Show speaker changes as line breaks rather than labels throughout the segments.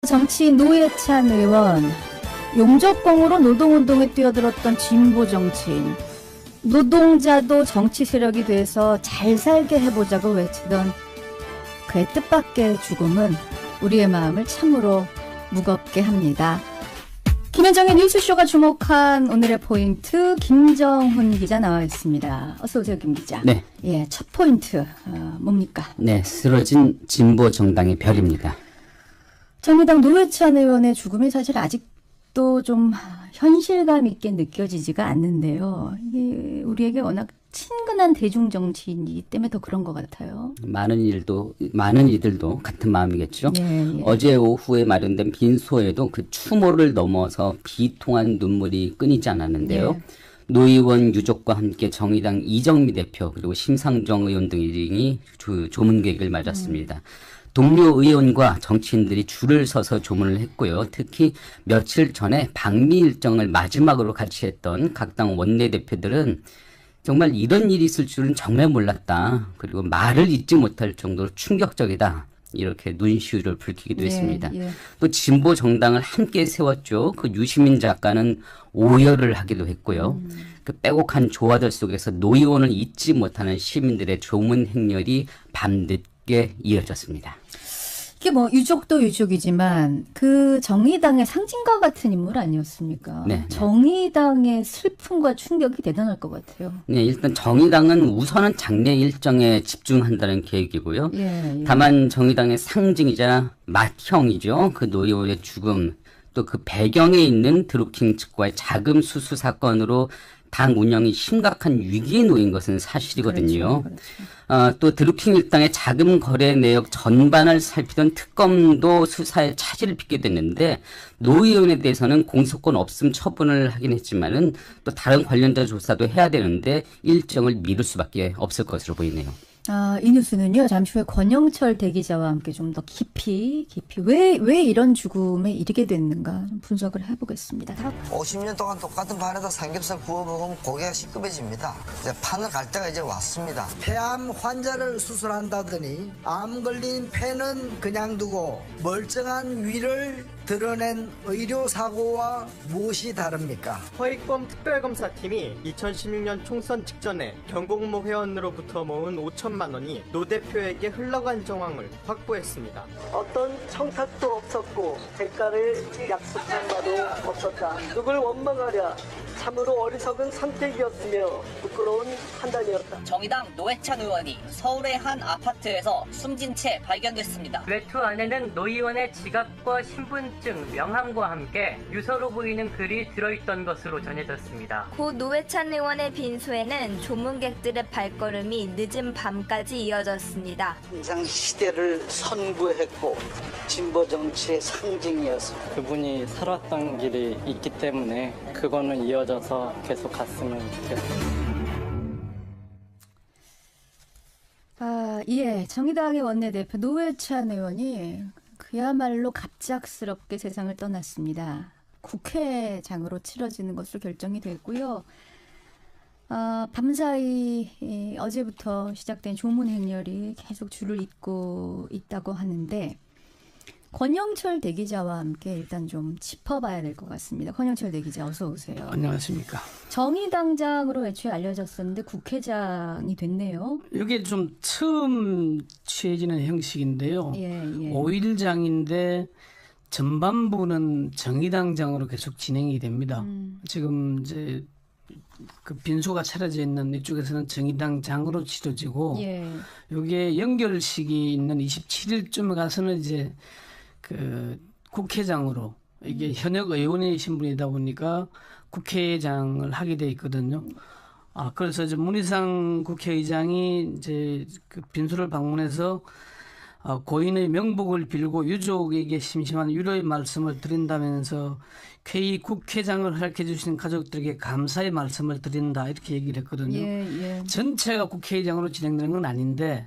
정치인 노회찬 의원, 용접공으로 노동운동에 뛰어들었던 진보 정치인, 노동자도 정치 세력이 돼서 잘 살게 해보자고 외치던 그의 뜻밖의 죽음은 우리의 마음을 참으로 무겁게 합니다. 김현정의 뉴스쇼가 주목한 오늘의 포인트, 김정훈 기자 나와 있습니다. 어서 오세요, 김 기자.
네.
예, 첫 포인트 뭡니까?
네, 쓰러진 진보 정당의 별입니다.
정의당 노회찬 의원의 죽음이 사실 아직도 좀 현실감 있게 느껴지지가 않는데요. 이게 우리에게 워낙 친근한 대중 정치인이기 때문에 더 그런 것 같아요.
많은 이들도 같은 마음이겠죠.
예.
어제 오후에 마련된 빈소에도 그 추모를 넘어서 비통한 눈물이 끊이지 않았는데요.
예.
노 의원 유족과 함께 정의당 이정미 대표 그리고 심상정 의원 등이 조문객을 맞았습니다. 동료 의원과 정치인들이 줄을 서서 조문을 했고요. 특히 며칠 전에 방미 일정을 마지막으로 같이 했던 각 당 원내대표들은 정말 이런 일이 있을 줄은 정말 몰랐다. 그리고 말을 잇지 못할 정도로 충격적이다. 이렇게 눈시울을 붉히기도 했습니다.
예.
또 진보 정당을 함께 세웠죠. 그 유시민 작가는 오열을 하기도 했고요. 그 빼곡한 조화들 속에서 노 의원을 잊지 못하는 시민들의 조문 행렬이 밤늦게 이어졌습니다.
이게 뭐 유족도 유족이지만 그 정의당의 상징과 같은 인물 아니었습니까?
네.
정의당의 슬픔과 충격이 대단할 것 같아요.
네, 일단 정의당은 우선은 장례 일정에 집중한다는 계획이고요.
예.
다만 정의당의 상징이자 맏형이죠. 그 노 의원의 죽음, 또 그 배경에 있는 드루킹 측과의 자금 수수 사건으로 당 운영이 심각한 위기에 놓인 것은 사실이거든요.
그렇죠.
또 드루킹 일당의 자금 거래 내역 전반을 살피던 특검도 수사에 차질을 빚게 됐는데 노 의원에 대해서는 공소권 없음 처분을 하긴 했지만은 또 다른 관련자 조사도 해야 되는데 일정을 미룰 수밖에 없을 것으로 보이네요.
이 뉴스는요, 잠시 후에 권영철 대기자와 함께 좀 더 깊이 왜 이런 죽음에 이르게 됐는가 좀 분석을 해보겠습니다.
50년 동안 똑같은 판에다 삼겹살 구워 먹으면 고기가 시급해집니다. 이제 판을 갈 때가 이제 왔습니다.
폐암 환자를 수술한다더니 암 걸린 폐는 그냥 두고 멀쩡한 위를 드러낸 의료사고와 무엇이 다릅니까?
허익범 특별검사팀이 2016년 총선 직전에 경공모 회원으로부터 모은 5천만 원이 노 대표에게 흘러간 정황을 확보했습니다.
어떤 청탁도 없었고 대가를 약속한 바도 없었다. 누굴 원망하랴. 참으로 어리석은 선택이었으며 부끄러운 판단이었다.
정의당 노회찬 의원이 서울의 한 아파트에서 숨진 채 발견됐습니다.
외투 안에는 노 의원의 지갑과 신분증, 명함과 함께 유서로 보이는 글이 들어있던 것으로 전해졌습니다.
고 노회찬 의원의 빈소에는 조문객들의 발걸음이 늦은 밤까지 이어졌습니다.
항상 시대를 선구했고 진보 정치의 상징이었습니다.
그분이 살았던 길이 있기 때문에 그거는 이어져서 계속 갔으면 좋겠습니다.
예. 정의당의 원내대표 노회찬 의원이 그야말로 갑작스럽게 세상을 떠났습니다. 국회장으로 치러지는 것으로 결정이 됐고요. 밤사이 어제부터 시작된 조문 행렬이 계속 줄을 잇고 있다고 하는데 권영철 대기자와 함께 일단 좀 짚어봐야 될 것 같습니다. 권영철 대기자 어서 오세요.
안녕하십니까.
정의당장으로 애초에 알려졌었는데 국회장이 됐네요.
이게 좀 처음 취해지는 형식인데요.
예.
5일장인데 전반부는 정의당장으로 계속 진행이 됩니다. 지금 이제 그 빈소가 차려져 있는 이쪽에서는 정의당장으로 치러지고 이게 연결식이 있는 27일쯤에 가서는 이제 그 국회장으로 이게 현역 의원이신 분이다 보니까 국회장을 하게 돼 있거든요. 그래서 이제 문희상 국회의장이 이제 그 빈소를 방문해서 고인의 명복을 빌고 유족에게 심심한 위로의 말씀을 드린다면서 쾌히 국회장을 허락해 주신 가족들에게 감사의 말씀을 드린다 이렇게 얘기를 했거든요. 전체가 국회의장으로 진행되는 건 아닌데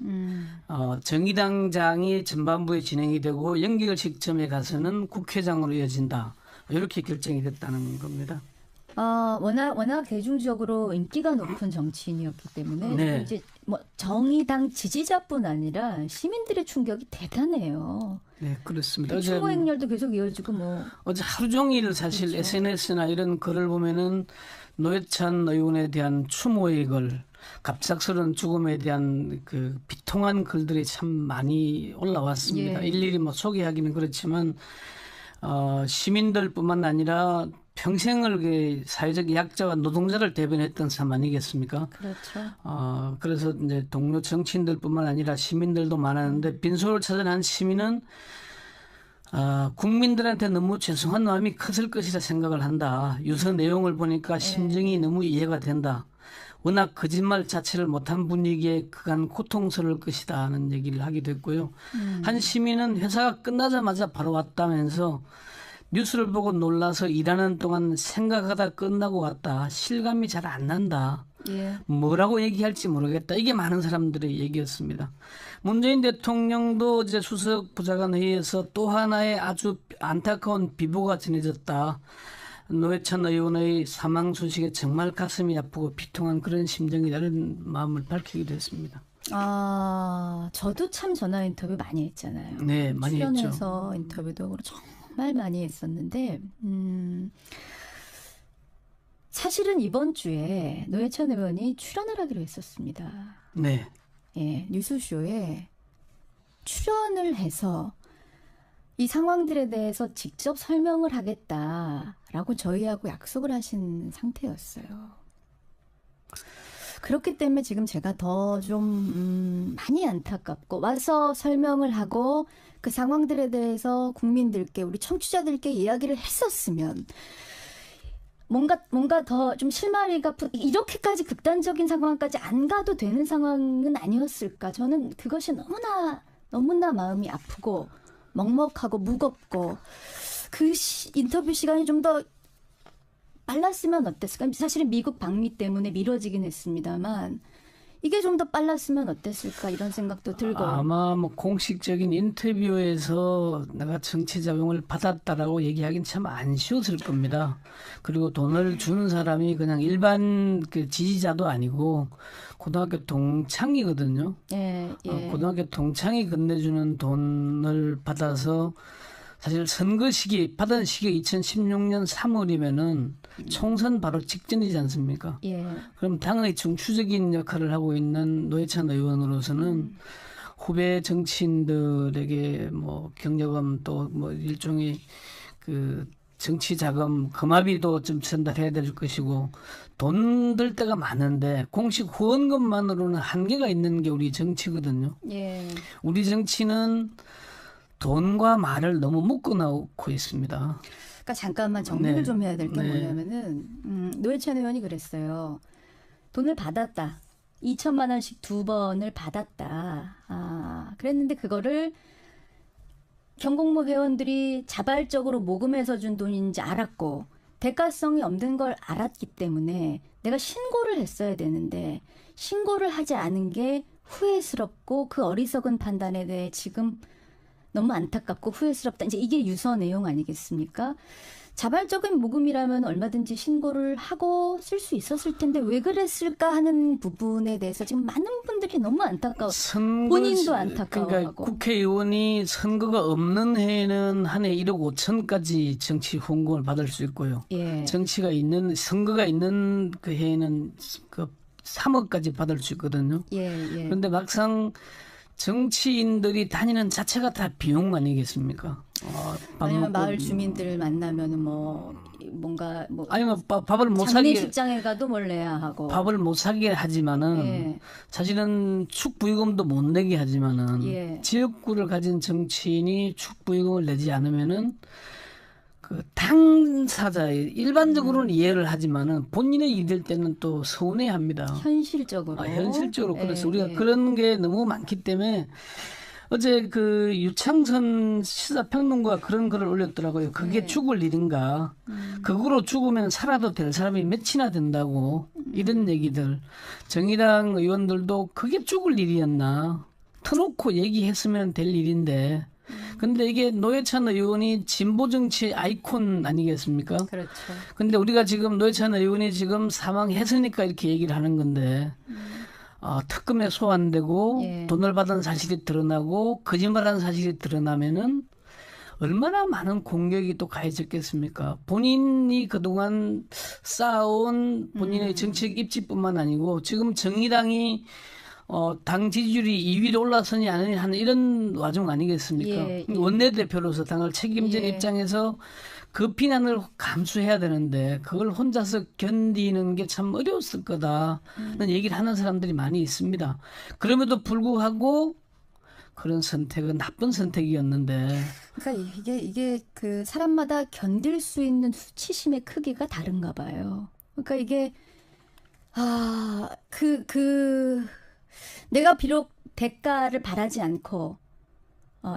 정의당장이 전반부에 진행이 되고 연결 시점에 가서는 국회장으로 이어진다. 이렇게 결정이 됐다는 겁니다.
워낙 대중적으로 인기가 높은 정치인이었기 때문에
네.
이제 뭐 정의당 지지자뿐 아니라 시민들의 충격이 대단해요.
네, 그렇습니다.
추모 행렬도 계속 이어지고 뭐
어제 하루 종일 사실
그렇죠.
SNS나 이런 글을 보면은 노회찬 의원에 대한 추모의 글, 갑작스러운 죽음에 대한 그 비통한 글들이 참 많이 올라왔습니다.
예.
일일이 뭐 소개하기는 그렇지만 시민들뿐만 아니라 평생을 그 사회적 약자와 노동자를 대변했던 사람 아니겠습니까?
그렇죠.
그래서 이제 동료 정치인들뿐만 아니라 시민들도 많았는데 빈소를 찾아난 시민은 국민들한테 너무 죄송한 마음이 컸을 것이라 생각을 한다. 유서 내용을 보니까 심정이 너무 이해가 된다. 워낙 거짓말 자체를 못한 분위기에 그간 고통스러울 것이다 하는 얘기를 하기도 했고요. 한 시민은 회사가 끝나자마자 바로 왔다면서 뉴스를 보고 놀라서 일하는 동안 생각하다 끝나고 왔다. 실감이 잘 안 난다.
예.
뭐라고 얘기할지 모르겠다. 이게 많은 사람들의 얘기였습니다. 문재인 대통령도 이제 수석 부장관 회의에서 또 하나의 아주 안타까운 비보가 전해졌다. 노회찬 의원의 사망 소식에 정말 가슴이 아프고 비통한 그런 심정이라는 마음을 밝히기도 했습니다.
저도 참 전화 인터뷰 많이 했잖아요.
네, 많이
출연해서
했죠.
인터뷰도 정말 많이 했었는데 사실은 이번 주에 노회찬 의원이 출연을 하기로 했었습니다.
네.
예, 뉴스쇼에 출연을 해서 이 상황들에 대해서 직접 설명을 하겠다라고 저희하고 약속을 하신 상태였어요. 그렇기 때문에 지금 제가 더 좀 많이 안타깝고 와서 설명을 하고 그 상황들에 대해서 국민들께 우리 청취자들께 이야기를 했었으면 뭔가 더 좀 실마리가 이렇게까지 극단적인 상황까지 안 가도 되는 상황은 아니었을까. 저는 그것이 너무나 마음이 아프고 먹먹하고 무겁고 그 인터뷰 시간이 좀 더 빨랐으면 어땠을까? 사실은 미국 방미 때문에 미뤄지긴 했습니다만 이게 좀 더 빨랐으면 어땠을까 이런 생각도 들고
아마 뭐 공식적인 인터뷰에서 내가 정치 자금을 받았다라고 얘기하기는 참 안 쉬웠을 겁니다. 그리고 돈을 주는 사람이 그냥 일반 그 지지자도 아니고 고등학교 동창이거든요.
예.
고등학교 동창이 건네주는 돈을 받아서 사실 선거 시기 받은 시기가 2016년 3월이면은 총선 바로 직전이지 않습니까?
예.
그럼 당의 중추적인 역할을 하고 있는 노회찬 의원으로서는 후배 정치인들에게 뭐 경력금 또 뭐 일종의 그 정치 자금 금화비도 좀 전달해야 될 것이고 돈 들 때가 많은데 공식 후원금만으로는 한계가 있는 게 우리 정치거든요.
예.
우리 정치는 돈과 말을 너무 묶어놓고 있습니다.
그러니까 잠깐만 정리를
네.
좀 해야 될 게
네.
뭐냐면은 노회찬 의원이 그랬어요. 돈을 받았다. 2천만 원씩 2번을 받았다. 그랬는데 그거를 경공모 회원들이 자발적으로 모금해서 준 돈인지 알았고 대가성이 없는 걸 알았기 때문에 내가 신고를 했어야 되는데 신고를 하지 않은 게 후회스럽고 그 어리석은 판단에 대해 지금 너무 안타깝고 후회스럽다. 이제 이게 유서 내용 아니겠습니까? 자발적인 모금이라면 얼마든지 신고를 하고 쓸 수 있었을 텐데 왜 그랬을까 하는 부분에 대해서 지금 많은 분들이 너무 안타까워. 본인도 안타까워하고.
그러니까 국회의원이 선거가 없는 해에는 한 해 1억 5천까지 정치 후원금을 받을 수 있고요.
예.
선거가 있는 그 해에는 그 3억까지 받을 수 있거든요.
예.
그런데 막상 정치인들이 다니는 자체가 다 비용 아니겠습니까?
아니면 마을 주민들 만나면은 뭔가
아니면 밥을 못 사게
장례식장에 가도 뭘 내야 하고
밥을 못 사게 하지만은 사실은 축부유금도 못 내게 하지만은 지역구를 가진 정치인이 축부유금을 내지 않으면은 그 당사자 일반적으로는 이해를 하지만은 본인의 일일 때는 또 서운해합니다.
현실적으로
그래서 우리가 그런 게 너무 많기 때문에 어제 그 유창선 시사평론가가 그런 글을 올렸더라고요. 그게 죽을 일인가? 그거로 죽으면 살아도 될 사람이 몇이나 된다고 이런 얘기들. 정의당 의원들도 그게 죽을 일이었나? 터놓고 얘기했으면 될 일인데 근데 이게 노회찬 의원이 진보 정치 아이콘 아니겠습니까?
그렇죠.
근데 우리가 지금 노회찬 의원이 지금 사망했으니까 이렇게 얘기를 하는 건데 특검에 소환되고
예.
돈을 받은 사실이 드러나고 거짓말한 사실이 드러나면은 얼마나 많은 공격이 또 가해졌겠습니까? 본인이 그동안 쌓아온 본인의 정책 입지뿐만 아니고 지금 정의당이 당 지지율이 2위로 올라서니 아니니 하는 이런 와중 아니겠습니까?
예, 예.
원내대표로서 당을 책임진
예.
입장에서 그 비난을 감수해야 되는데 그걸 혼자서 견디는 게 참 어려웠을 거다는 얘기를 하는 사람들이 많이 있습니다. 그럼에도 불구하고 그런 선택은 나쁜 선택이었는데.
그러니까 이게 그 사람마다 견딜 수 있는 수치심의 크기가 다른가 봐요. 그러니까 이게 내가 비록 대가를 바라지 않고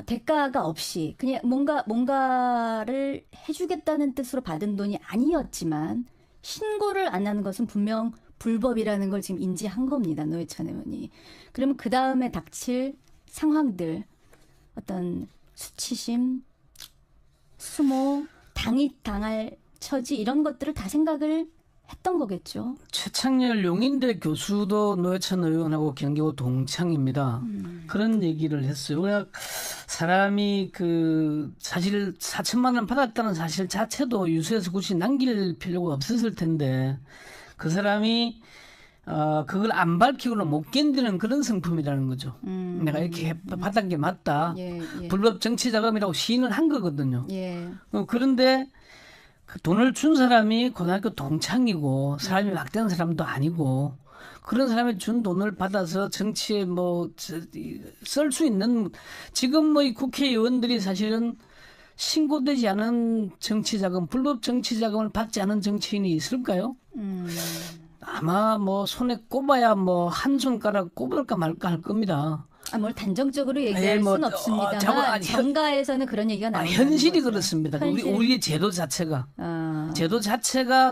대가가 없이 그냥 뭔가를 해주겠다는 뜻으로 받은 돈이 아니었지만 신고를 안 하는 것은 분명 불법이라는 걸 지금 인지한 겁니다. 노회찬 의원이. 그러면 그 다음에 닥칠 상황들, 어떤 수치심, 수모, 당이 당할 처지 이런 것들을 다 생각을 했던 거겠죠.
최창렬 용인대 교수도 노회찬 의원하고 경기도 동창입니다. 그런 얘기를 했어요. 그냥 사람이 사실 4천만 원 받았다는 사실 자체도 유서에서 굳이 남길 필요가 없었을 텐데 그 사람이 그걸 안 밝히고는 못 견디는 그런 성품이라는 거죠. 내가 이렇게 받은 게 맞다.
예.
불법 정치 자금이라고 시인을 한 거거든요.
예.
그런데 그 돈을 준 사람이 고등학교 동창이고 사람이 막대한 사람도 아니고 그런 사람이 준 돈을 받아서 정치에 쓸 수 있는 지금 이 국회의원들이 사실은 신고되지 않은 정치자금, 불법 정치자금을 받지 않은 정치인이 있을까요? 아마 손에 꼽아야 한 손가락 꼽을까 말까 할 겁니다.
뭘 단정적으로 얘기할 수는 없습니다만 정가에서는 그런 얘기가 나오는
현실이
거죠.
그렇습니다.
현실.
우리 제도 자체가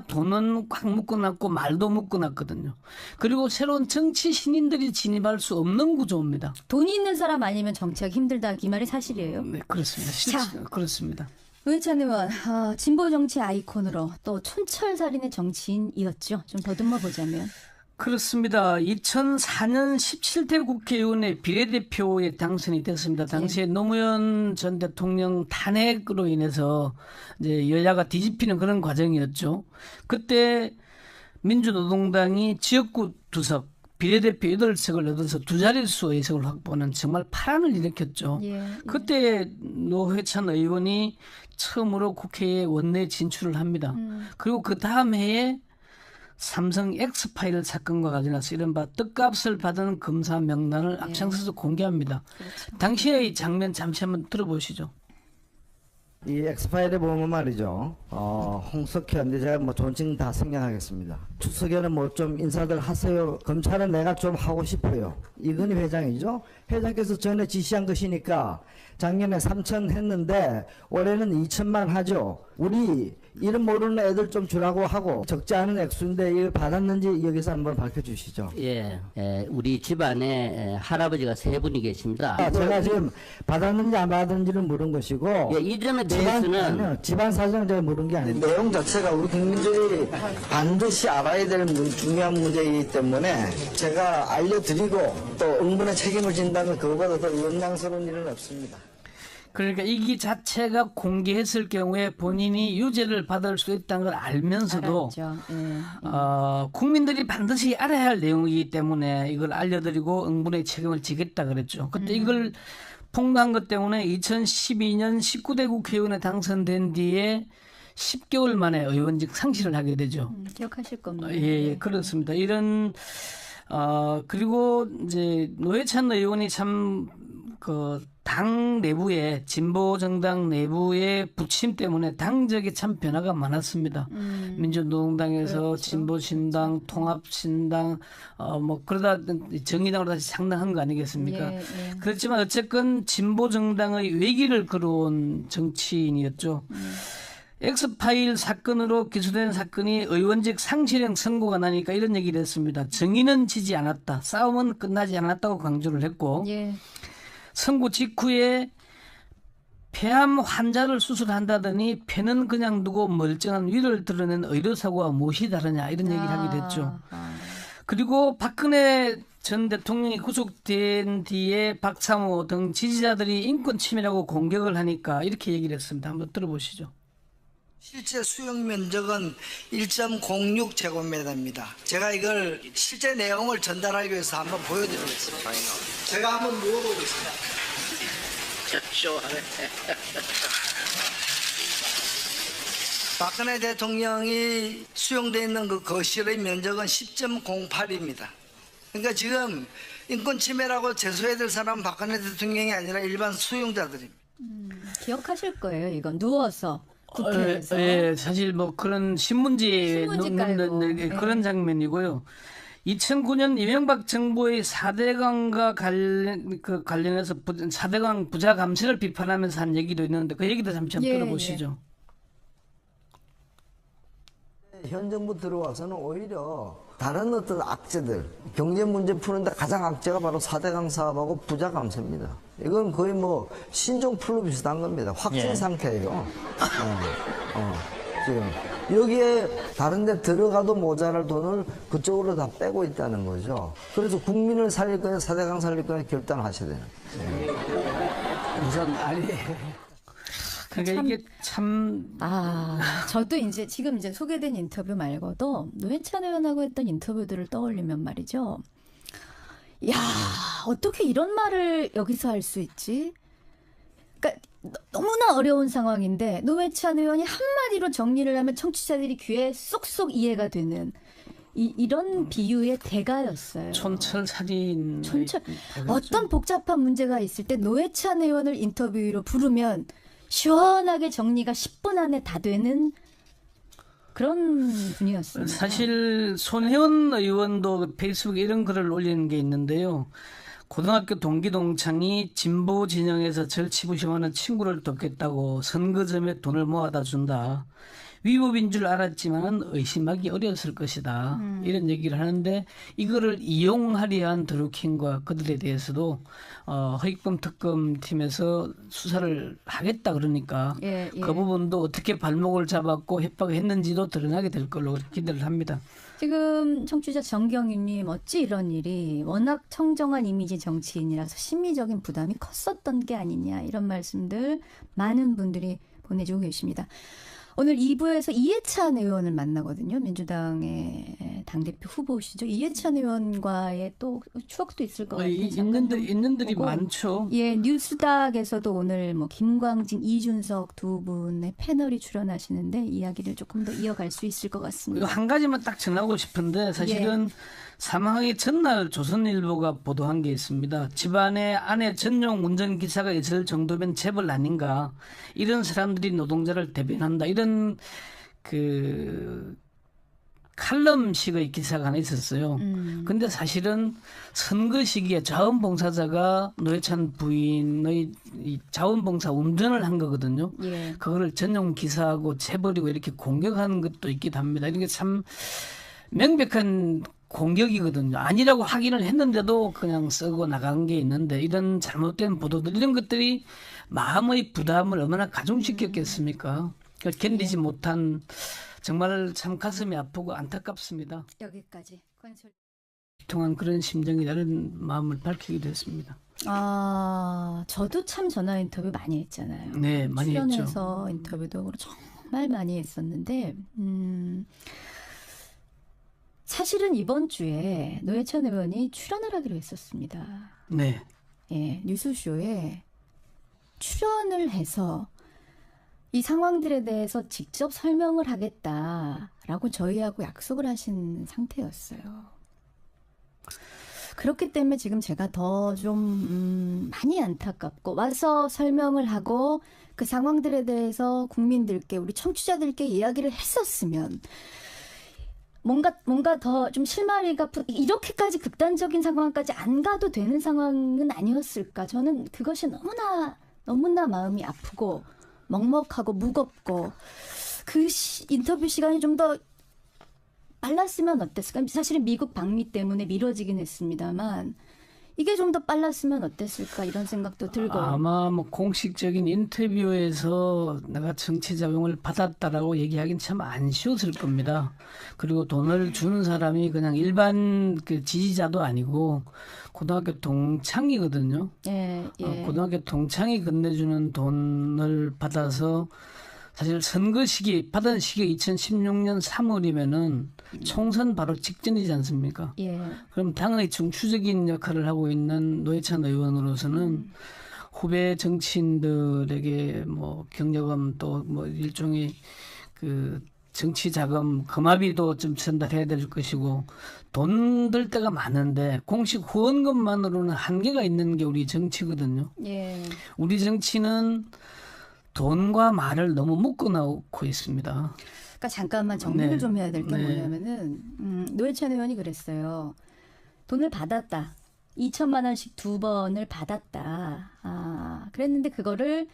돈은 꽉 묶어놨고 말도 묶어놨거든요. 그리고 새로운 정치 신인들이 진입할 수 없는 구조입니다.
돈이 있는 사람 아니면 정치하기 힘들다 이 말이 사실이에요?
네, 그렇습니다. 그렇습니다.
노회찬 의원, 진보 정치 아이콘으로 또 촌철살인의 정치인이었죠. 좀 더듬어 보자면.
그렇습니다. 2004년 17대 국회의원의 비례대표에 당선이 됐습니다. 당시에 노무현 전 대통령 탄핵으로 인해서 이제 여야가 뒤집히는 그런 과정이었죠. 그때 민주노동당이 지역구 2석, 비례대표 8석을 얻어서 두 자릿수 의석을 확보하는 정말 파란을 일으켰죠. 그때 노회찬 의원이 처음으로 국회에 원내 진출을 합니다. 그리고 그 다음 해에 삼성 엑스파일 사건과 관련해서 이른바 떡값을 받은 검사 명단을 앞장서서 공개합니다.
그렇죠.
당시의 장면 잠시 한번 들어보시죠.
이 엑스파일에 보면 말이죠. 홍석현, 제가 존칭 다 생략하겠습니다. 추석에는 좀 인사들 하세요. 검찰은 내가 좀 하고 싶어요. 이건희 회장이죠. 회장께서 전에 지시한 것이니까 작년에 3천 했는데 올해는 2천만 하죠. 우리 이름 모르는 애들 좀 주라고 하고 적지 않은 액수인데 이걸 받았는지 여기서 한번 밝혀주시죠.
예, 우리 집안에 할아버지가 3분이 계십니다.
제가 지금 받았는지 안 받았는지를 물은 것이고
이 점에 대해서는
집안 사정 제가 물은 게 아니에요. 내용 자체가 우리 국민들이 반드시 알아야 될 중요한 문제이기 때문에 제가 알려드리고 또 응분의 책임을 진다면 그거보다 더 영광스러운 일은 없습니다.
그러니까 이 자체가 공개했을 경우에 본인이 유죄를 받을 수 있다는 걸 알면서도 국민들이 반드시 알아야 할 내용이기 때문에 이걸 알려드리고 응분의 책임을 지겠다 그랬죠. 그때 이걸 폭로한 것 때문에 2012년 19대 국회의원에 당선된 뒤에 10개월 만에 의원직 상실을 하게 되죠.
기억하실 겁니다.
예, 그렇습니다. 이런 그리고 이제 노회찬 의원이 참 당 내부에 진보 정당 내부의 부침 때문에 당적에 참 변화가 많았습니다. 민주노동당에서 그렇죠. 진보신당, 통합신당, 그러다 정의당으로 다시 상당한 거 아니겠습니까? 그렇지만 어쨌건 진보 정당의 외기를 걸어온 정치인이었죠. 엑스파일 사건으로 기소된 사건이 의원직 상실형 선고가 나니까 이런 얘기를 했습니다. 정의는 지지 않았다. 싸움은 끝나지 않았다고 강조를 했고 선고 직후에 폐암 환자를 수술한다더니 폐는 그냥 두고 멀쩡한 위를 드러낸 의료사고와 무엇이 다르냐 이런 얘기를 하게 됐죠. 그리고 박근혜 전 대통령이 구속된 뒤에 박찬호 등 지지자들이 인권 침해라고 공격을 하니까 이렇게 얘기를 했습니다. 한번 들어보시죠.
실제 수용 면적은 1.06 제곱미터입니다. 제가 이걸 실제 내용을 전달하기 위해서 한번 보여드리겠습니다. 제가 한번 누워보겠습니다. 박근혜 대통령이 수용되어 있는 그 거실의 면적은 10.08입니다. 그러니까 지금 인권 침해라고 제소해야 될 사람은 박근혜 대통령이 아니라 일반 수용자들입니다.
기억하실 거예요. 이건 누워서 국회에서.
예, 사실 뭐 그런 신문지에 넣는 그런 장면이고요. 2009년 이명박 정부의 4대강과 관련해서 4대강 부자 감세를 비판하면서 한 얘기도 있는데 그 얘기도 잠시 한번 들어보시죠.
현 정부 들어와서는 오히려 다른 어떤 악재들, 경제 문제 푸는데 가장 악재가 바로 4대강 사업하고 부자 감세입니다. 이건 거의 뭐 신종플루 비슷한 겁니다. 확진 상태예요. 지금 여기에 다른 데 들어가도 모자랄 돈을 그쪽으로 다 빼고 있다는 거죠. 그래서 국민을 살릴 거냐 4대강 살릴 거냐 결단하셔야 돼요.
우선 그러니까 이게 참
저도 이제 지금 이제 소개된 인터뷰 말고도 노회찬 의원하고 했던 인터뷰들을 떠올리면 말이죠. 야, 어떻게 이런 말을 여기서 할 수 있지? 그러니까 너무나 어려운 상황인데 노회찬 의원이 한마디로 정리를 하면 청취자들이 귀에 쏙쏙 이해가 되는 이런 비유의 대가였어요.
촌철살인.
어떤 복잡한 문제가 있을 때 노회찬 의원을 인터뷰로 부르면 시원하게 정리가 10분 안에 다 되는 그런 분이었습니다.
사실 손혜원 의원도 페이스북에 이런 글을 올리는 게 있는데요. 고등학교 동기 동창이 진보 진영에서 절치부심하는 친구를 돕겠다고 선거점에 돈을 모아다 준다. 위법인 줄 알았지만 의심하기 어려웠을 것이다. 이런 얘기를 하는데 이거를 이용하려 한 드루킹과 그들에 대해서도 허익범 특검팀에서 수사를 하겠다 그러니까 그 부분도 어떻게 발목을 잡았고 협박을 했는지도 드러나게 될 걸로 기대를 합니다.
지금 청취자 정경윤님 어찌 이런 일이 워낙 청정한 이미지 정치인이라서 심리적인 부담이 컸었던 게 아니냐 이런 말씀들 많은 분들이 보내주고 계십니다. 오늘 2부에서 이해찬 의원을 만나거든요. 민주당의 당대표 후보시죠. 이해찬 의원과의 또 추억도 있을 것 같아요.
있는들이 많죠.
예, 뉴스닥에서도 오늘 뭐 김광진, 이준석 두 분의 패널이 출연하시는데 이야기를 조금 더 이어갈 수 있을 것 같습니다.
한 가지만 딱 전하고 싶은데 사실은 사망하기 전날 조선일보가 보도한 게 있습니다. 집안에 아내 전용 운전기사가 있을 정도면 재벌 아닌가. 이런 사람들이 노동자를 대변한다. 이런 칼럼식의 기사가 하나 있었어요. 근데 사실은 선거 시기에 자원봉사자가 노회찬 부인의 자원봉사 운전을 한 거거든요. 그거를 전용 기사하고 재벌이고 이렇게 공격하는 것도 있기도 합니다. 이게 참 명백한 공격이거든요. 아니라고 확인을 했는데도 그냥 쓰고 나간 게 있는데 이런 잘못된 보도들 이런 것들이 마음의 부담을 얼마나 가중시켰겠습니까? 견디지 못한 정말 참 가슴이 아프고 안타깝습니다.
여기까지.
통한 그런 심정이라는 마음을 밝히게 됐습니다.
저도 참 전화 인터뷰 많이 했잖아요.
네, 많이 했죠.
출연해서 인터뷰도 정말 많이 했었는데 사실은 이번 주에 노회찬 의원이 출연을 하기로 했었습니다.
네.
예, 뉴스쇼에 출연을 해서 이 상황들에 대해서 직접 설명을 하겠다라고 저희하고 약속을 하신 상태였어요. 그렇기 때문에 지금 제가 더 좀 많이 안타깝고 와서 설명을 하고 그 상황들에 대해서 국민들께 우리 청취자들께 이야기를 했었으면 뭔가 더 좀 실마리가 이렇게까지 극단적인 상황까지 안 가도 되는 상황은 아니었을까. 저는 그것이 너무나 마음이 아프고 먹먹하고 무겁고 그 인터뷰 시간이 좀 더 빨랐으면 어땠을까. 사실은 미국 방미 때문에 미뤄지긴 했습니다만 이게 좀 더 빨랐으면 어땠을까 이런 생각도 들고.
아마 뭐 공식적인 인터뷰에서 내가 정치 자금을 받았다라고 얘기하기는 참 안 쉬웠을 겁니다. 그리고 돈을 주는 사람이 그냥 일반 그 지지자도 아니고 고등학교 동창이거든요.
예, 예.
고등학교 동창이 건네주는 돈을 받아서 사실 선거 시기 받은 시기 2016년 3월이면은 총선 바로 직전이지 않습니까?
예.
그럼 당의 중추적인 역할을 하고 있는 노회찬 의원으로서는 후배 정치인들에게 뭐 경력금 또 뭐 일종의 그 정치 자금 금화비도 좀 전달해야 될 것이고 돈 들 때가 많은데 공식 후원금만으로는 한계가 있는 게 우리 정치거든요.
예.
우리 정치는 돈과 말을 너무 묶어놓고 있습니다.
그러니까 잠깐만 정리를
네.
좀 해야 될 게
네.
뭐냐면은 노회찬 의원이 그랬어요. 돈을 받았다. 2천만 원씩 2번을 받았다. 그랬는데 그거를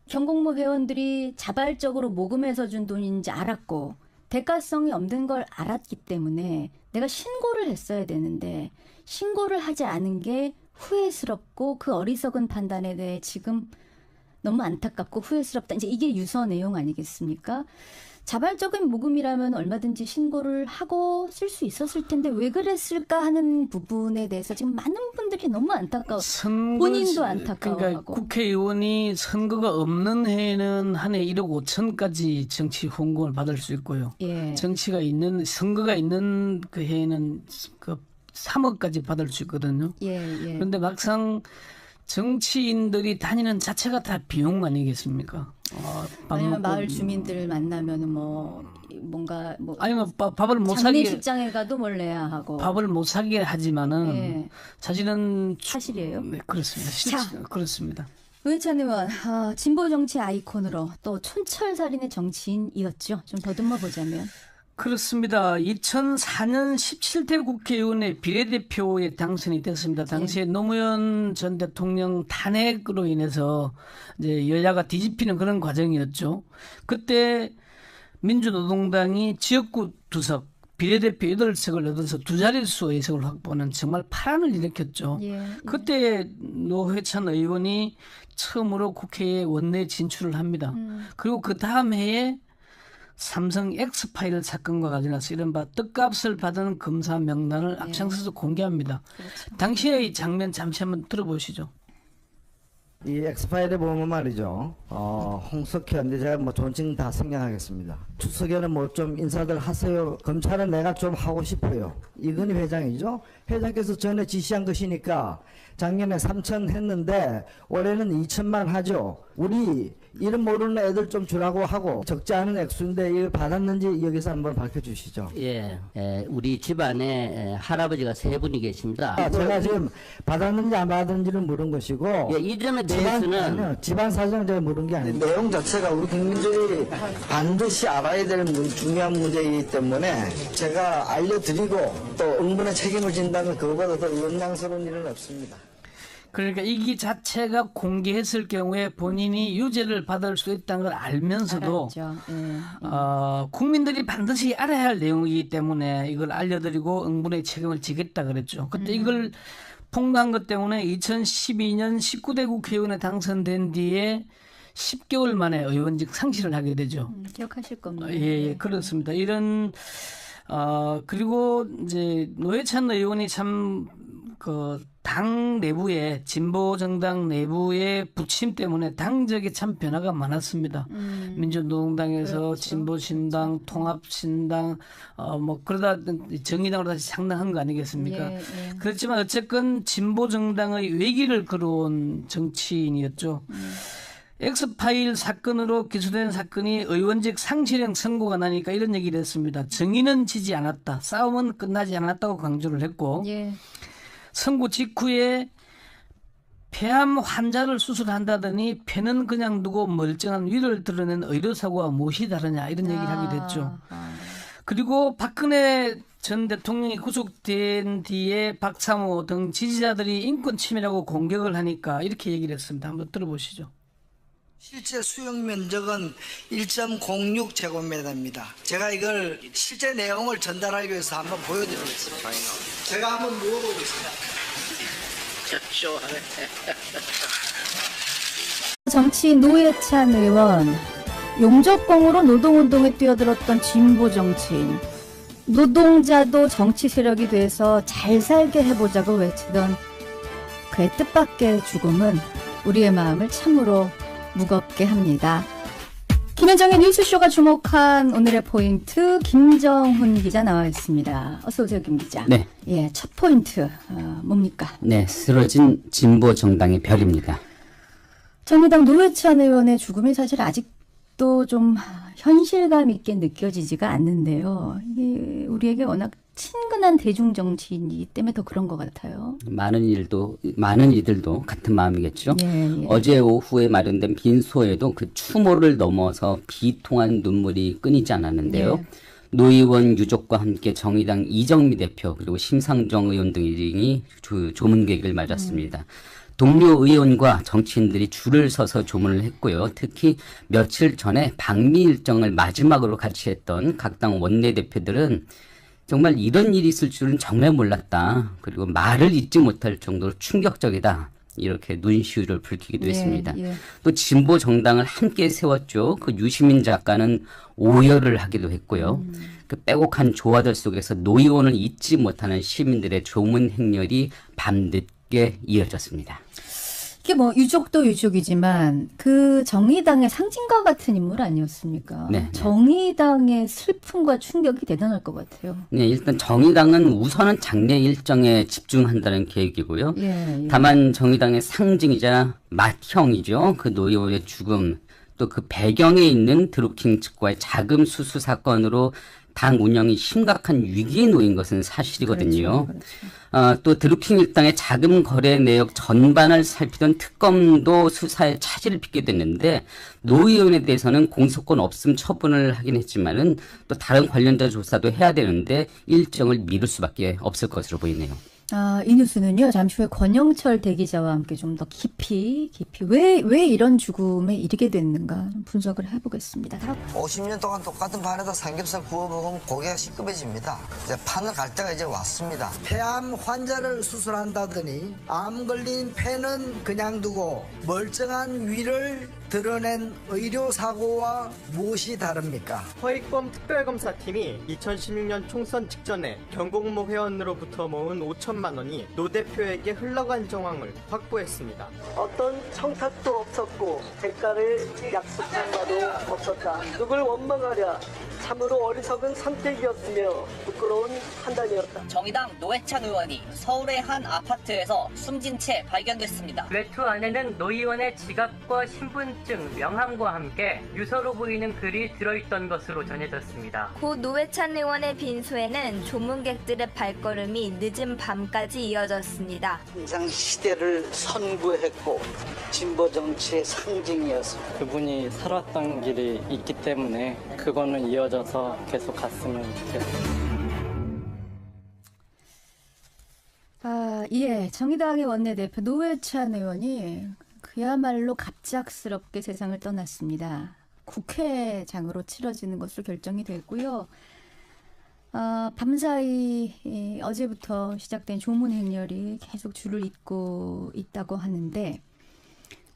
경공모 회원들이 자발적으로 모금해서 준 돈인지 알았고 대가성이 없는 걸 알았기 때문에 내가 신고를 했어야 되는데 신고를 하지 않은 게 후회스럽고 그 어리석은 판단에 대해 지금 너무 안타깝고 후회스럽다. 이제 이게 유서 내용 아니겠습니까? 자발적인 모금이라면 얼마든지 신고를 하고 쓸 수 있었을 텐데 왜 그랬을까 하는 부분에 대해서 지금 많은 분들이 너무 안타까워. 본인도 안타까워하고.
그러니까 국회의원이 선거가 없는 해에는 한 해 1억 5천까지 정치 후원금을 받을 수 있고요.
예.
정치가 있는 선거가 있는 그 해에는 그 3억까지 받을 수 있거든요.
예, 예.
그런데 막상 정치인들이 다니는 자체가 다 비용 아니겠습니까?
아니면 마을 주민들 만나면은 뭐 뭔가 뭐
아니면 밥을 못 사게
장례식장에 가도 뭘 내야 하고
밥을 못 사게 하지만은
예.
사실은
사실이에요.
네, 그렇습니다.
자.
그렇습니다.
노회찬 의원 진보 정치 아이콘으로 또 촌철살인의 정치인이었죠. 좀 더듬어 보자면.
그렇습니다. 2004년 17대 국회의원의 비례대표에 당선이 됐습니다. 당시에 노무현 전 대통령 탄핵으로 인해서 이제 여야가 뒤집히는 그런 과정이었죠. 그때 민주노동당이 지역구 2석, 비례대표 8석을 얻어서 두 자릿수 의석을 확보하는 정말 파란을 일으켰죠.
예, 예.
그때 노회찬 의원이 처음으로 국회에 원내 진출을 합니다. 그리고 그 다음 해에 삼성 엑스파일 사건과 관련해서 이른바 떡값을 받은 검사 명단을 앞장서서 공개합니다.
그렇죠.
당시의 이 장면 잠시 한번 들어보시죠.
이 엑스파일에 보면 말이죠. 홍석현, 이제 제가 뭐 존칭 다 생략하겠습니다. 추석에는 뭐 좀 인사들 하세요. 검찰은 내가 좀 하고 싶어요. 이건희 회장이죠. 회장께서 전에 지시한 것이니까 작년에 3천 했는데 올해는 2천만 하죠. 우리 이름 모르는 애들 좀 주라고 하고 적지 않은 액수인데 이걸 받았는지 여기서 한번 밝혀주시죠.
예, 우리 집안에 할아버지가 3분이 계십니다.
제가 지금 받았는지 안 받았는지를 물은 것이고
예, 이전에 대해서는
집안 사정 제가 물은 게 아닙니다.
내용 자체가 우리 국민들이 반드시 알아야 될 중요한 문제이기 때문에 제가 알려드리고 또 응분의 책임을 진다면 그거보다 더 영광스러운 일은 없습니다.
그러니까 이 자체가 공개했을 경우에 본인이 유죄를 받을 수 있다는 걸 알면서도 국민들이 반드시 알아야 할 내용이기 때문에 이걸 알려드리고 응분의 책임을 지겠다 그랬죠. 그때 이걸 폭로한 것 때문에 2012년 19대 국회의원에 당선된 뒤에 10개월 만에 의원직 상실을 하게 되죠.
기억하실 겁니다.
예, 그렇습니다. 이런 그리고 이제 노회찬 의원이 참 그 당 내부에 진보 정당 내부의 부침 때문에 당적에 참 변화가 많았습니다. 민주노동당에서
그렇죠.
진보신당, 통합신당, 뭐 그러다 정의당으로 다시 상당한 거 아니겠습니까?
예, 예.
그렇지만 어쨌건 진보 정당의 외기를 걸어온 정치인이었죠. 엑스파일 사건으로 기소된 사건이 의원직 상실형 선고가 나니까 이런 얘기를 했습니다. 정의는 지지 않았다. 싸움은 끝나지 않았다고 강조를 했고
예.
선고 직후에 폐암 환자를 수술한다더니 폐는 그냥 두고 멀쩡한 위를 드러낸 의료사고와 무엇이 다르냐 이런 얘기를 하게 됐죠. 그리고 박근혜 전 대통령이 구속된 뒤에 박사모 등 지지자들이 인권 침해라고 공격을 하니까 이렇게 얘기를 했습니다. 한번 들어보시죠.
실제 수용 면적은 1.06제곱미터입니다. 제가 이걸 실제 내용을 전달하기 위해서 한번 보여드리겠습니다. 제가 한번 누워보겠습니다.
쇼하네.
정치인 노회찬 의원, 용접공으로 노동운동에 뛰어들었던 진보 정치인, 노동자도 정치 세력이 돼서 잘 살게 해보자고 외치던 그의 뜻밖의 죽음은 우리의 마음을 참으로 무겁게 합니다. 김현정의 뉴스쇼가 주목한 오늘의 포인트, 김정훈 기자 나와 있습니다. 어서 오세요, 김 기자.
네.
예, 첫 포인트 뭡니까?
네, 쓰러진 진보 정당의 별입니다.
정의당 노회찬 의원의 죽음이 사실 아직도 좀 현실감 있게 느껴지지가 않는데요. 이게 우리에게 워낙 친근한 대중 정치인이기 때문에 더 그런 것 같아요.
많은 이들도 같은 마음이겠죠.
예, 예.
어제 오후에 마련된 빈소에도 그 추모를 넘어서 비통한 눈물이 끊이지 않았는데요.
예.
노 의원 유족과 함께 정의당 이정미 대표 그리고 심상정 의원 등이 조문객을 맞았습니다. 동료 의원과 정치인들이 줄을 서서 조문을 했고요. 특히 며칠 전에 방미 일정을 마지막으로 같이 했던 각 당 원내대표들은 정말 이런 일이 있을 줄은 정말 몰랐다. 그리고 말을 잇지 못할 정도로 충격적이다. 이렇게 눈시울을 붉히기도 했습니다.
예.
또 진보 정당을 함께 세웠죠. 그 유시민 작가는 오열을 하기도 했고요. 그 빼곡한 조화들 속에서 노 의원을 잊지 못하는 시민들의 조문 행렬이 밤늦게 이어졌습니다.
이게 뭐 유족도 유족이지만 그 정의당의 상징과 같은 인물 아니었습니까?
네.
정의당의 슬픔과 충격이 대단할 것 같아요.
네, 일단 정의당은 우선은 장례 일정에 집중한다는 계획이고요.
예.
다만 정의당의 상징이자 맏형이죠. 그 노 의원의 죽음, 또 그 배경에 있는 드루킹 측과의 자금 수수 사건으로 당 운영이 심각한 위기에 놓인 것은 사실이거든요.
그렇죠.
또 드루킹 일당의 자금 거래 내역 전반을 살피던 특검도 수사에 차질을 빚게 됐는데 노 의원에 대해서는 공소권 없음 처분을 하긴 했지만은 또 다른 관련자 조사도 해야 되는데 일정을 미룰 수밖에 없을 것으로 보이네요.
이 뉴스는요, 잠시 후에 권영철 대기자와 함께 좀 더 깊이 왜 이런 죽음에 이르게 됐는가 좀 분석을 해보겠습니다.
50년 동안 똑같은 판에다 삼겹살 구워 먹으면 고개가 시급해집니다. 이제 판을 갈 때가 이제 왔습니다.
폐암 환자를 수술한다더니 암 걸린 폐는 그냥 두고 멀쩡한 위를 드러낸 의료사고와 무엇이 다릅니까?
허익범 특별검사팀이 2016년 총선 직전에 경공모 회원으로부터 모은 5천만 원이 노 대표에게 흘러간 정황을 확보했습니다.
어떤 청탁도 없었고 대가를 약속한 바도 없었다. 누굴 원망하랴. 참으로 어리석은 선택이었으며 부끄러운 판단이었다.
정의당 노회찬 의원이 서울의 한 아파트에서 숨진 채 발견됐습니다.
외투 안에는 노 의원의 지갑과 신분증, 명함과 함께 유서로 보이는 글이 들어있던 것으로 전해졌습니다.
고 노회찬 의원의 빈소에는 조문객들의 발걸음이 늦은 밤까지 이어졌습니다.
항상 시대를 선구했고 진보 정치의 상징이었습니다.
그분이 살았던 길이 있기 때문에 그거는 이어져서 계속 갔으면 좋겠어요.
예. 정의당의 원내대표 노회찬 의원이 그야말로 갑작스럽게 세상을 떠났습니다. 국회장으로 치러지는 것으로 결정이 됐고요. 밤사이 어제부터 시작된 조문 행렬이 계속 줄을 잇고 있다고 하는데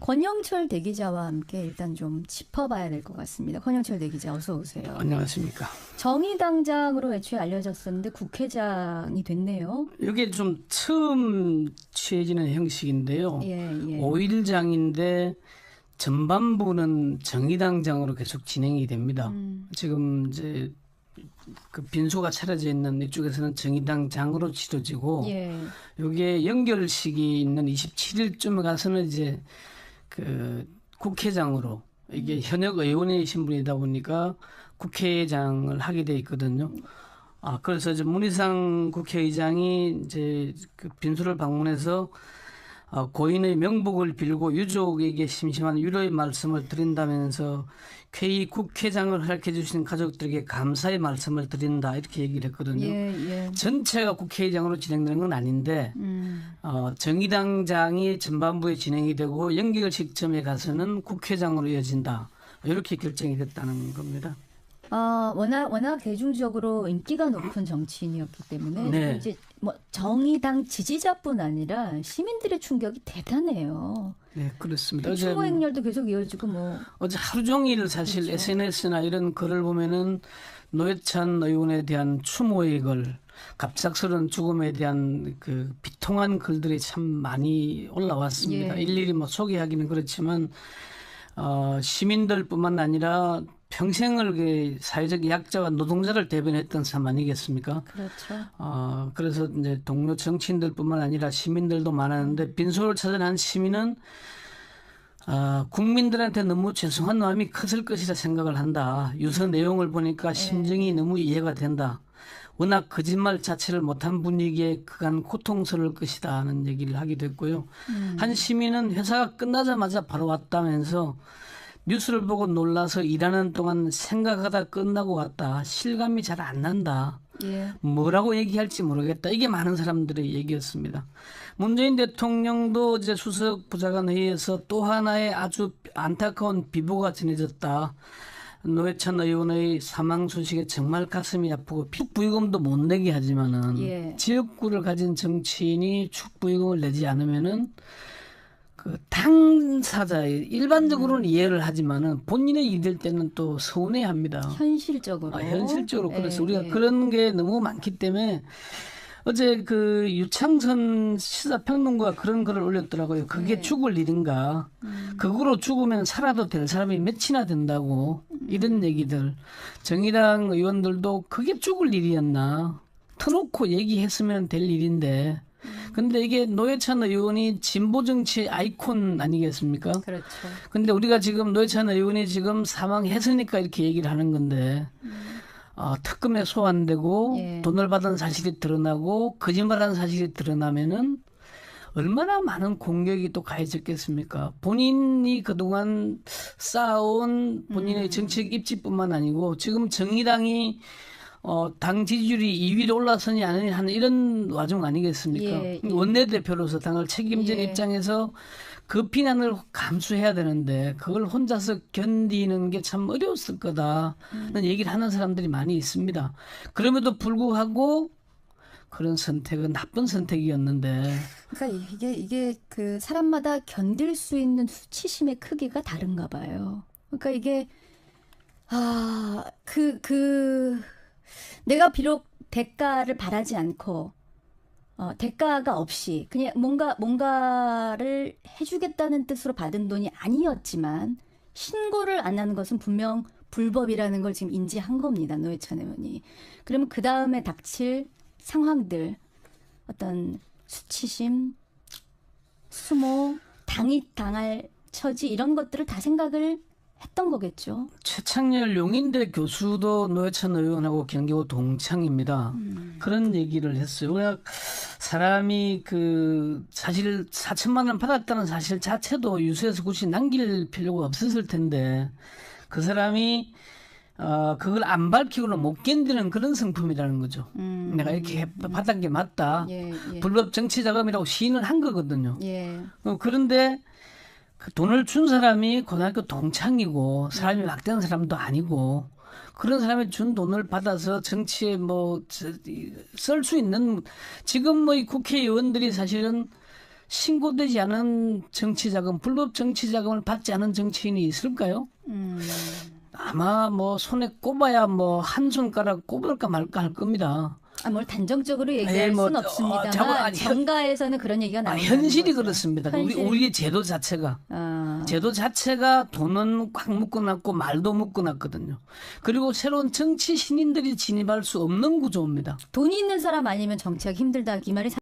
권영철 대기자와 함께 일단 좀 짚어봐야 될 것 같습니다. 권영철 대기자 어서 오세요.
안녕하십니까.
정의당장으로 애초에 알려졌었는데 국회장이 됐네요.
이게 좀 처음 취해지는 형식인데요.
예.
5일장인데 전반부는 정의당장으로 계속 진행이 됩니다. 지금 이제 그 빈소가 차려져 있는 이쪽에서는 정의당장으로 치러지고 이게 연결식이 있는 27일쯤에 가서는 이제 그 국회장으로 이게 현역 의원이신 분이다 보니까 국회의장을 하게 돼 있거든요. 그래서 이제 문희상 국회의장이 이제 그 빈소를 방문해서 고인의 명복을 빌고 유족에게 심심한 위로의 말씀을 드린다면서 쾌히 국회장을 허락해 주신 가족들에게 감사의 말씀을 드린다 이렇게 얘기를 했거든요. 전체가 국회의장으로 진행되는 건 아닌데 정의당장이 전반부에 진행이 되고 연결 시점에 가서는 국회장으로 이어진다 이렇게 결정이 됐다는 겁니다.
워낙 대중적으로 인기가 높은 정치인이었기 때문에
네.
이제 뭐 정의당 지지자뿐 아니라 시민들의 충격이 대단해요.
네, 그렇습니다.
추모 행렬도 계속 이어지고 뭐
어제 하루 종일 사실
그렇죠.
SNS나 이런 글을 보면은 노회찬 의원에 대한 추모의 글, 갑작스러운 죽음에 대한 그 비통한 글들이 참 많이 올라왔습니다.
예.
일일이 뭐 소개하기는 그렇지만 시민들뿐만 아니라 평생을 그 사회적 약자와 노동자를 대변했던 사람 아니겠습니까?
그렇죠.
그래서 이제 동료 정치인들뿐만 아니라 시민들도 많았는데 빈소를 찾아난 시민은 국민들한테 너무 죄송한 마음이 컸을 것이라 생각을 한다. 유서 내용을 보니까 심정이 너무 이해가 된다. 워낙 거짓말 자체를 못한 분위기에 그간 고통스러울 것이다 하는 얘기를 하기도 했고요. 한 시민은 회사가 끝나자마자 바로 왔다면서 뉴스를 보고 놀라서 일하는 동안 생각하다 끝나고 왔다. 실감이 잘 안 난다.
예.
뭐라고 얘기할지 모르겠다. 이게 많은 사람들의 얘기였습니다. 문재인 대통령도 이제 수석 부장관 회의에서 또 하나의 아주 안타까운 비보가 전해졌다. 노회찬 의원의 사망 소식에 정말 가슴이 아프고 축부유금도 못 내게 하지만은
예.
지역구를 가진 정치인이 축부유금을 내지 않으면은 그 당사자의 일반적으로는 이해를 하지만은 본인의 일일 때는 또 서운해합니다.
현실적으로.
현실적으로 그래서
예,
우리가
예.
그런 게 너무 많기 때문에 어제 그 유창선 시사평론가가 그런 글을 올렸더라고요. 그게 죽을 일인가? 그거로 죽으면 살아도 될 사람이 몇이나 된다고 이런 얘기들. 정의당 의원들도 그게 죽을 일이었나? 터놓고 얘기했으면 될 일인데. 근데 이게 노회찬 의원이 진보 정치 아이콘 아니겠습니까?
그렇죠.
근데 우리가 지금 노회찬 의원이 지금 사망했으니까 이렇게 얘기를 하는 건데 특검에 소환되고
예.
돈을 받은 사실이 드러나고 거짓말한 사실이 드러나면은 얼마나 많은 공격이 또 가해졌겠습니까? 본인이 그동안 쌓아온 본인의 정치적 입지뿐만 아니고 지금 정의당이 당 지지율이 2위로 올라서니 아니니 하는 이런 와중 아니겠습니까?
예, 예.
원내대표로서 당을 책임진
예.
입장에서 그 비난을 감수해야 되는데 그걸 혼자서 견디는 게 참 어려웠을 거다는 얘기를 하는 사람들이 많이 있습니다. 그럼에도 불구하고 그런 선택은 나쁜 선택이었는데.
그러니까 이게 그 사람마다 견딜 수 있는 수치심의 크기가 다른가 봐요. 그러니까 이게 내가 비록 대가를 바라지 않고 대가가 없이 그냥 뭔가를 해주겠다는 뜻으로 받은 돈이 아니었지만 신고를 안 하는 것은 분명 불법이라는 걸 지금 인지한 겁니다. 노회찬 의원이. 그러면 그 다음에 닥칠 상황들 어떤 수치심, 수모, 당이 당할 처지 이런 것들을 다 생각을 했던 거겠죠.
최창렬 용인대 교수도 노회찬 의원하고 경기도 동창입니다. 그런 얘기를 했어요. 그냥 사람이 그 사실 4천만 원 받았다는 사실 자체도 유서에서 굳이 남길 필요가 없었을 텐데 그 사람이 그걸 안 밝히고는 못 견디는 그런 성품이라는 거죠. 내가 이렇게 받은 게 맞다.
예, 예.
불법 정치 자금이라고 시인을 한 거거든요.
예.
그런데 그 돈을 준 사람이 고등학교 동창이고 사람이 막대한 사람도 아니고 그런 사람이 준 돈을 받아서 정치에 뭐 쓸 수 있는 지금 뭐 이 국회의원들이 사실은 신고되지 않은 정치자금, 불법 정치자금을 받지 않은 정치인이 있을까요? 아마 뭐 손에 꼽아야 뭐 한 손가락 꼽을까 말까 할 겁니다.
뭘 단정적으로 얘기할 수는 없습니다만 정가에서는 그런 얘기가 나오는
현실이
거죠.
그렇습니다.
현실.
우리 제도 자체가 돈은 꽉 묶어놨고 말도 묶어놨거든요. 그리고 새로운 정치 신인들이 진입할 수 없는 구조입니다.
돈이 있는 사람 아니면 정치하기 힘들다 이 말이